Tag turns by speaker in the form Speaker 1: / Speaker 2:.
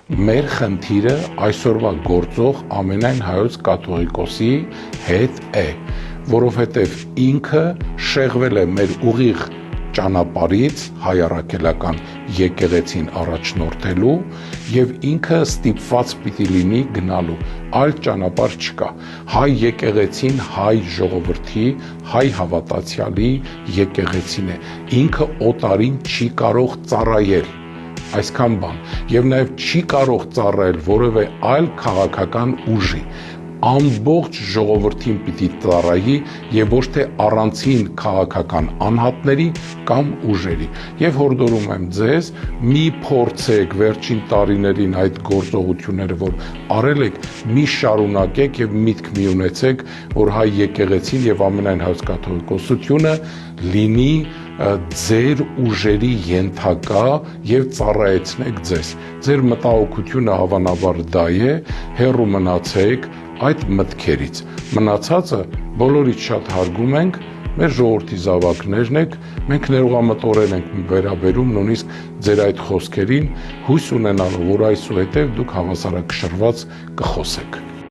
Speaker 1: մեր խնդիրը այսօրվա գործող ամենայն հայոց կաթողիկոսի հետ է, որովհետև ինքը շեղվել է մեր ուղիղ ճանապարհից հայ առաքելական եկեղեցին առաջնորդելու եւ ինքը ստիպված պիտի լինի գնալու, այլ ճանապարհ չկա։ Հայ եկեղեցին հայ ժողովրդի, հայ հավատացյալի եկեղեցին է, ինքը օտարին չի կարող ծառայել, այսքան բան, եւ նաեւ չի կարող ծառայել որևէ այլ քաղաքական ուժի, ամբողջ ժողովրդին պիտի ծառայի եւ ոչ թե առանցին քաղաքական անհատների կամ ուժերի։ Եվ հորդորում եմ ձեզ, մի փորձեք վերջին տարիներին այդ գործողությունները, որ արել եք, մի շարունակեք եւ միտք մի ունեցեք, որ հայ եկեղեցին եւ ամենայն հայոց կաթողիկոսությունը լինի ձեր ուժերի ենթակա եւ ծառայեցնեք ձեզ։ Ձեր մտահոգությունը հավանաբար դա է, հեռու մնացեք այդ մտքերից։ Մնացածը բոլորից շատ հարգում ենք, մեր ժողովրդի զավակներն եք, մենք ներողամտորեն ենք վերաբերում նույնիսկ ձեր այդ խոսքերին, հույս ունենալով, որ այսուհետև դուք հավասարակշռված կխոսեք։